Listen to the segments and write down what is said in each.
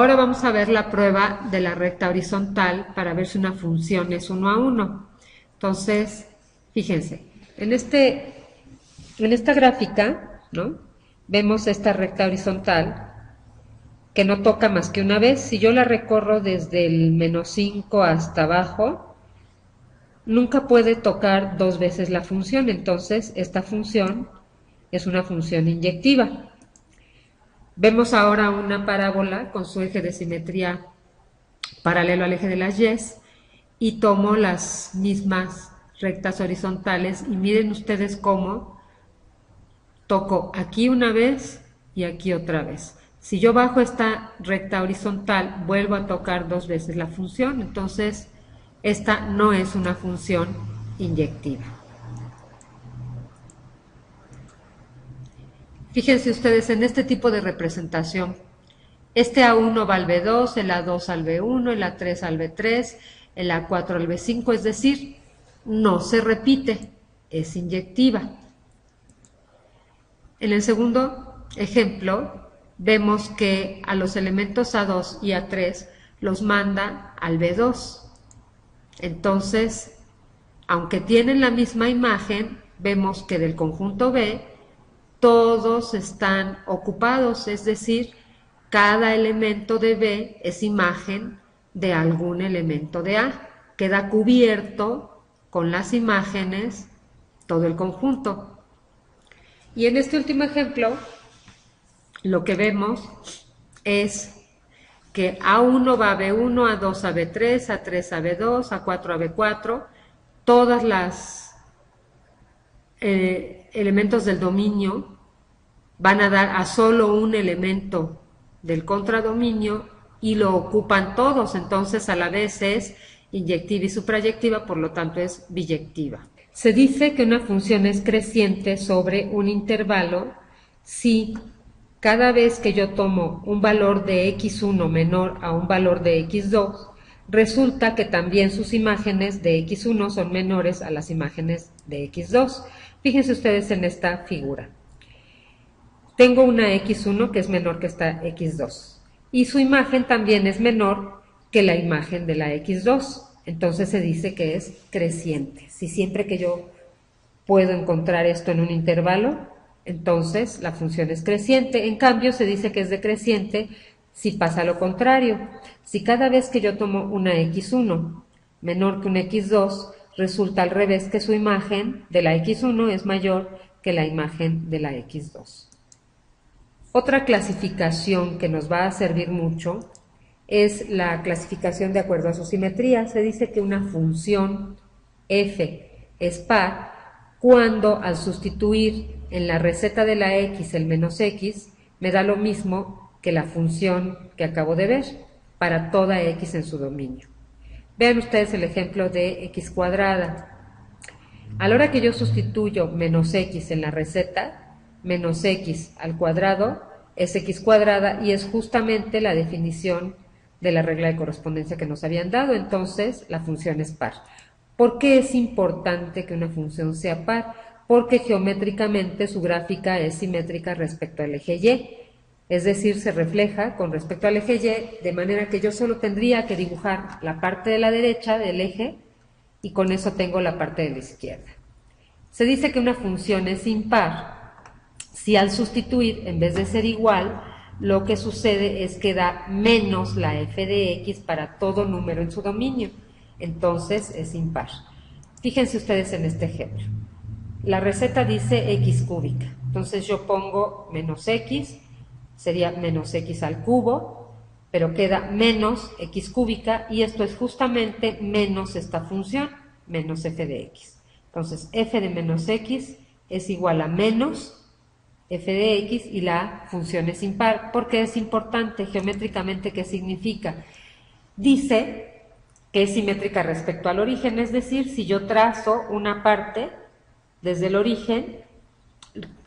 Ahora vamos a ver la prueba de la recta horizontal para ver si una función es 1 a 1. Entonces, fíjense, en esta gráfica, ¿no?, vemos esta recta horizontal que no toca más que una vez. Si yo la recorro desde el -5 hasta abajo, nunca puede tocar dos veces la función, entonces esta función es una función inyectiva. Vemos ahora una parábola con su eje de simetría paralelo al eje de las Y y tomo las mismas rectas horizontales y miren ustedes cómo toco aquí una vez y aquí otra vez. Si yo bajo esta recta horizontal, vuelvo a tocar dos veces la función, entonces esta no es una función inyectiva. Fíjense ustedes en este tipo de representación. Este A1 va al B2, el A2 al B1, el A3 al B3, el A4 al B5, es decir, no se repite, es inyectiva. En el segundo ejemplo, vemos que a los elementos A2 y A3 los manda al B2. Entonces, aunque tienen la misma imagen, vemos que del conjunto B todos están ocupados, es decir, cada elemento de B es imagen de algún elemento de A. Queda cubierto con las imágenes todo el conjunto. Y en este último ejemplo, lo que vemos es que A1 va a B1, A2 a B3, A3 a B2, A4 a B4, todas las elementos del dominio van a dar a solo un elemento del contradominio y lo ocupan todos, entonces a la vez es inyectiva y suprayectiva, por lo tanto es biyectiva. Se dice que una función es creciente sobre un intervalo si cada vez que yo tomo un valor de x1 menor a un valor de x2, resulta que también sus imágenes de x1 son menores a las imágenes de x2. Fíjense ustedes en esta figura. Tengo una x1 que es menor que esta x2 y su imagen también es menor que la imagen de la x2, entonces se dice que es creciente. Si siempre que yo puedo encontrar esto en un intervalo, entonces la función es creciente. En cambio se dice que es decreciente si pasa lo contrario. Si cada vez que yo tomo una x1 menor que una x2, resulta al revés, que su imagen de la x1 es mayor que la imagen de la x2. Otra clasificación que nos va a servir mucho es la clasificación de acuerdo a su simetría. Se dice que una función f es par cuando al sustituir en la receta de la x el menos x me da lo mismo que la función que acabo de ver para toda x en su dominio. Vean ustedes el ejemplo de x cuadrada. A la hora que yo sustituyo menos x en la receta, menos x al cuadrado es x cuadrada y es justamente la definición de la regla de correspondencia que nos habían dado, entonces la función es par. ¿Por qué es importante que una función sea par? Porque geométricamente su gráfica es simétrica respecto al eje Y, es decir, se refleja con respecto al eje Y, de manera que yo solo tendría que dibujar la parte de la derecha del eje y con eso tengo la parte de la izquierda. Se dice que una función es impar si al sustituir, en vez de ser igual, lo que sucede es que da menos la f de x para todo número en su dominio. Entonces es impar. Fíjense ustedes en este ejemplo. La receta dice x cúbica. Entonces yo pongo menos x, sería menos x al cubo, pero queda menos x cúbica y esto es justamente menos esta función, menos f de x. Entonces f de menos x es igual a menos f de x y la función es impar. ¿Por qué es importante geométricamente? ¿Qué significa? Dice que es simétrica respecto al origen, es decir, si yo trazo una parte desde el origen,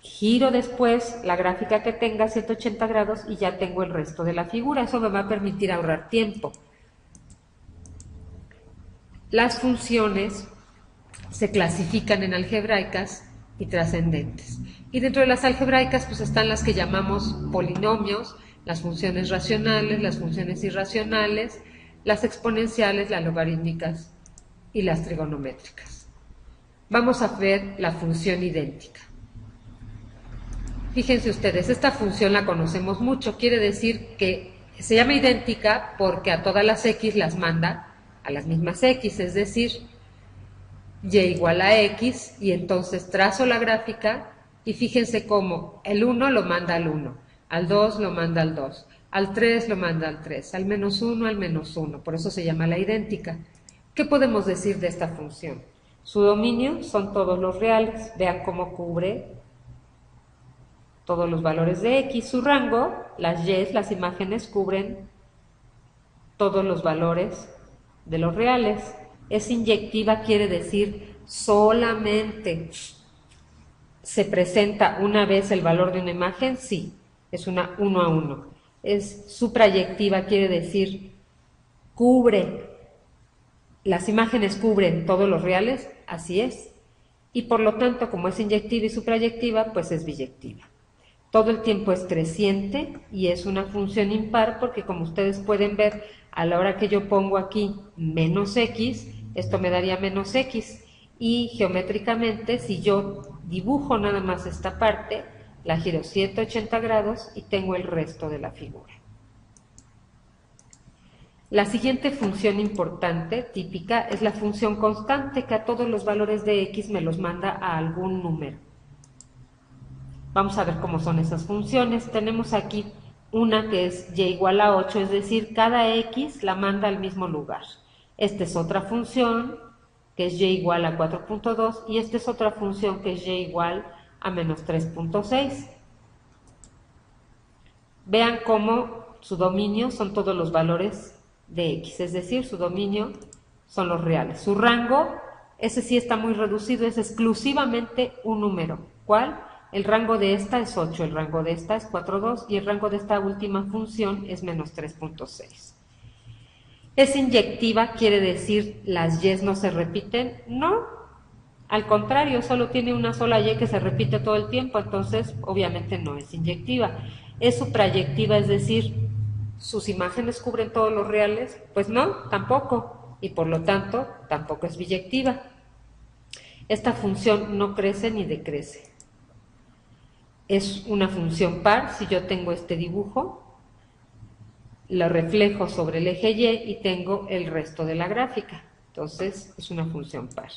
giro después la gráfica que tenga 180 grados y ya tengo el resto de la figura. Eso me va a permitir ahorrar tiempo. Las funciones se clasifican en algebraicas y trascendentes. Y dentro de las algebraicas pues están las que llamamos polinomios, las funciones racionales, las funciones irracionales, las exponenciales, las logarítmicas y las trigonométricas. Vamos a ver la función idéntica. Fíjense ustedes, esta función la conocemos mucho, quiere decir que se llama idéntica porque a todas las x las manda a las mismas x, es decir, y igual a x, y entonces trazo la gráfica y fíjense cómo el 1 lo manda al 1, al 2 lo manda al 2, al 3 lo manda al 3, al menos 1 al menos 1, por eso se llama la idéntica. ¿Qué podemos decir de esta función? Su dominio son todos los reales, vean cómo cubre todos los valores de x. Su rango, las y, las imágenes, cubren todos los valores de los reales. Es inyectiva, quiere decir solamente se presenta una vez el valor de una imagen, sí, es una 1 a 1. Es suprayectiva, quiere decir cubre, las imágenes cubren todos los reales, así es. Y por lo tanto, como es inyectiva y suprayectiva, pues es biyectiva. Todo el tiempo es creciente y es una función impar porque, como ustedes pueden ver, a la hora que yo pongo aquí menos x, esto me daría menos x, y geométricamente, si yo dibujo nada más esta parte, la giro 180 grados y tengo el resto de la figura. La siguiente función importante, típica, es la función constante, que a todos los valores de x me los manda a algún número. Vamos a ver cómo son esas funciones. Tenemos aquí una que es y igual a 8, es decir, cada x la manda al mismo lugar. Esta es otra función que es y igual a 4.2 y esta es otra función que es y igual a menos 3.6. Vean cómo su dominio son todos los valores de x, es decir, su dominio son los reales. Su rango, ese sí está muy reducido, es exclusivamente un número. ¿Cuál? El rango de esta es 8, el rango de esta es 4.2 y el rango de esta última función es menos 3.6. ¿Es inyectiva? Quiere decir las y no se repiten. No, al contrario, solo tiene una sola y que se repite todo el tiempo, entonces obviamente no es inyectiva. ¿Es suprayectiva? Es decir, ¿sus imágenes cubren todos los reales? Pues no, tampoco, y por lo tanto tampoco es biyectiva. Esta función no crece ni decrece. Es una función par. Si yo tengo este dibujo, lo reflejo sobre el eje Y y tengo el resto de la gráfica. Entonces, es una función par.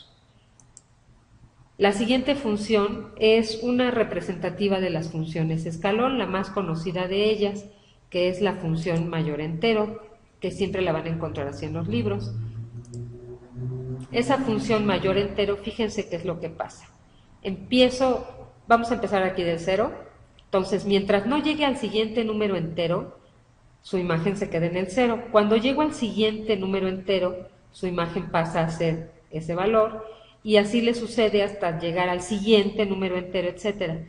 La siguiente función es una representativa de las funciones escalón, la más conocida de ellas, que es la función mayor entero, que siempre la van a encontrar así en los libros. Esa función mayor entero, fíjense qué es lo que pasa. Vamos a empezar aquí de 0, entonces mientras no llegue al siguiente número entero, su imagen se queda en el 0. Cuando llego al siguiente número entero, su imagen pasa a ser ese valor, y así le sucede hasta llegar al siguiente número entero, etc.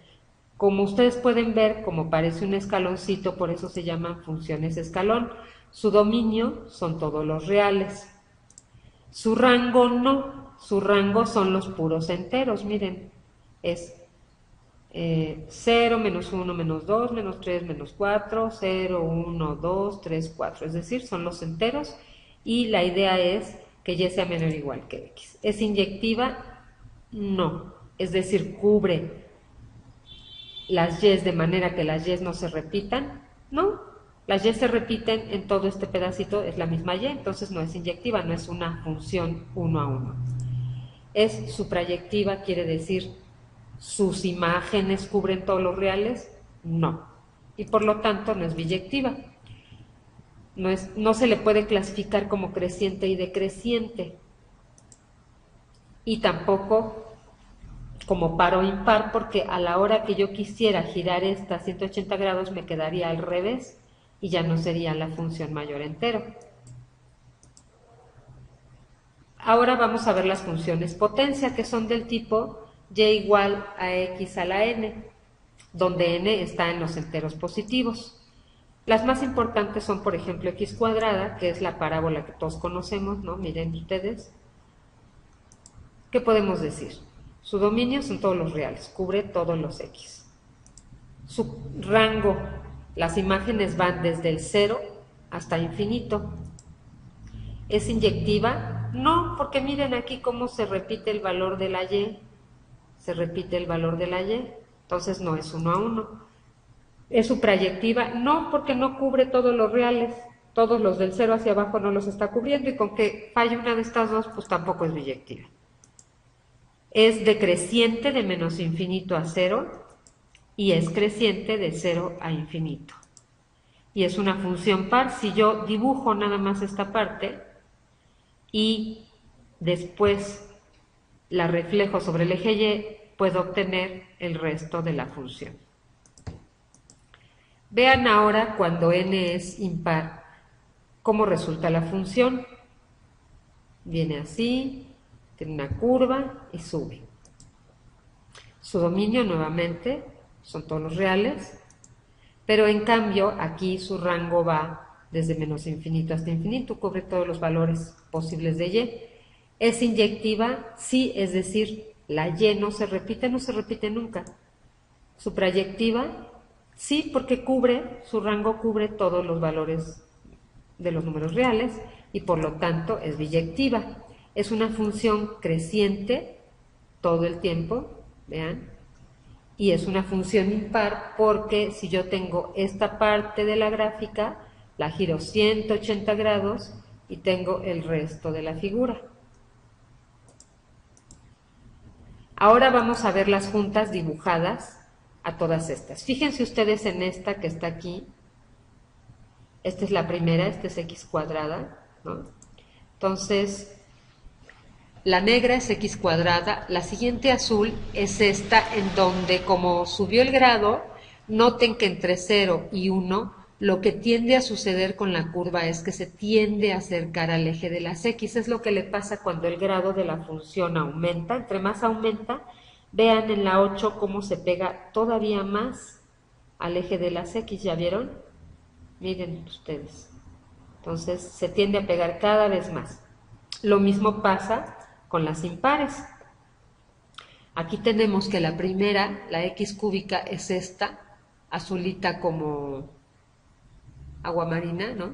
Como ustedes pueden ver, como parece un escaloncito, por eso se llaman funciones escalón. Su dominio son todos los reales. Su rango no, su rango son los puros enteros, miren, es 0, menos 1, menos 2, menos 3, menos 4, 0, 1, 2, 3, 4, es decir, son los enteros y la idea es que y sea menor o igual que x. ¿Es inyectiva? No, es decir, cubre las y de manera que las y no se repitan, no, las y se repiten en todo este pedacito, es la misma y, entonces no es inyectiva, no es una función 1 a 1. Es suprayectiva, quiere decir, ¿sus imágenes cubren todos los reales? No, y por lo tanto no es biyectiva. No se le puede clasificar como creciente y decreciente, y tampoco como par o impar, porque a la hora que yo quisiera girar esta 180 grados me quedaría al revés y ya no sería la función mayor entero. Ahora vamos a ver las funciones potencia, que son del tipo y igual a x a la n, donde n está en los enteros positivos. Las más importantes son, por ejemplo, x cuadrada, que es la parábola que todos conocemos, ¿no? Miren ustedes. ¿Qué podemos decir? Su dominio son todos los reales, cubre todos los x. Su rango Las imágenes van desde el 0 hasta infinito. ¿Es inyectiva? No, porque miren aquí cómo se repite el valor de la y. Se repite el valor de la y, entonces no es 1 a 1. ¿Es suprayectiva? No, porque no cubre todos los reales. Todos los del 0 hacia abajo no los está cubriendo, y con que falle una de estas dos, pues tampoco es biyectiva. Es decreciente de menos infinito a 0 y es creciente de 0 a infinito. Y es una función par. Si yo dibujo nada más esta parte y después la reflejo sobre el eje Y, puedo obtener el resto de la función. Vean ahora cuando n es impar, cómo resulta la función. Viene así, tiene una curva y sube. Su dominio nuevamente son todos los reales, pero en cambio aquí su rango va desde menos infinito hasta infinito, cubre todos los valores posibles de y. ¿Es inyectiva? Sí, es decir, la y no se repite nunca. ¿Suprayectiva? Sí, porque su rango cubre todos los valores de los números reales y por lo tanto es biyectiva. Es una función creciente todo el tiempo, vean, y es una función impar porque si yo tengo esta parte de la gráfica, la giro 180 grados y tengo el resto de la figura. Ahora vamos a ver las juntas dibujadas a todas estas. Fíjense ustedes en esta que está aquí. Esta es la primera, esta es x cuadrada, ¿no? Entonces, la negra es x cuadrada, la siguiente azul es esta, en donde como subió el grado, noten que entre 0 y 1, lo que tiende a suceder con la curva es que se tiende a acercar al eje de las x. Es lo que le pasa cuando el grado de la función aumenta. Entre más aumenta, vean en la 8 cómo se pega todavía más al eje de las x, ¿ya vieron? Miren ustedes. Entonces se tiende a pegar cada vez más. Lo mismo pasa con las impares. Aquí tenemos que la primera, la x cúbica, es esta, azulita como agua marina, ¿no?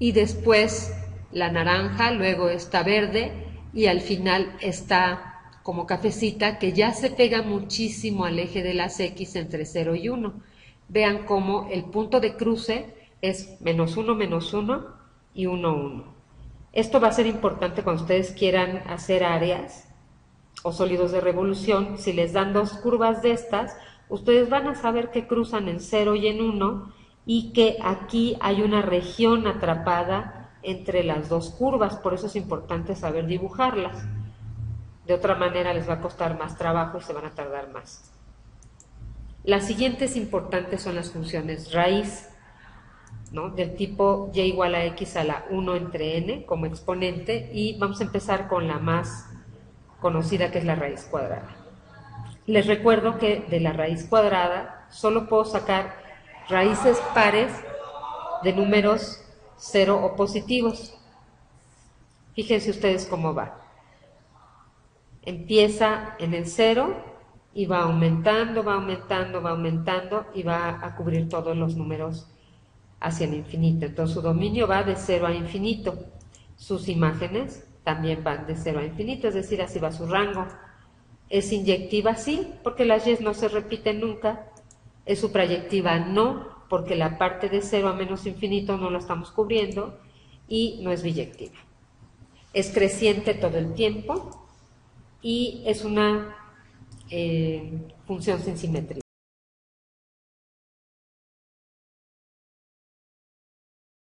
Y después la naranja, luego esta verde y al final está como cafecita, que ya se pega muchísimo al eje de las x entre 0 y 1. Vean cómo el punto de cruce es -1, -1 y 1, 1. Esto va a ser importante cuando ustedes quieran hacer áreas o sólidos de revolución. Si les dan dos curvas de estas, ustedes van a saber que cruzan en 0 y en 1 y que aquí hay una región atrapada entre las dos curvas. Por eso es importante saber dibujarlas. De otra manera les va a costar más trabajo y se van a tardar más. Las siguientes importantes son las funciones raíz, ¿no? Del tipo y igual a x a la 1 entre n como exponente, y vamos a empezar con la más conocida, que es la raíz cuadrada. Les recuerdo que de la raíz cuadrada solo puedo sacar raíces pares de números 0 o positivos. Fíjense ustedes cómo va. Empieza en el 0 y va aumentando, va aumentando, va aumentando y va a cubrir todos los números hacia el infinito. Entonces su dominio va de 0 a infinito. Sus imágenes también van de 0 a infinito, es decir, así va su rango. ¿Es inyectiva? Sí, porque las y no se repiten nunca. ¿Es suprayectiva? No, porque la parte de 0 a menos infinito no la estamos cubriendo. Y no es biyectiva. Es creciente todo el tiempo y es una función sin simetría.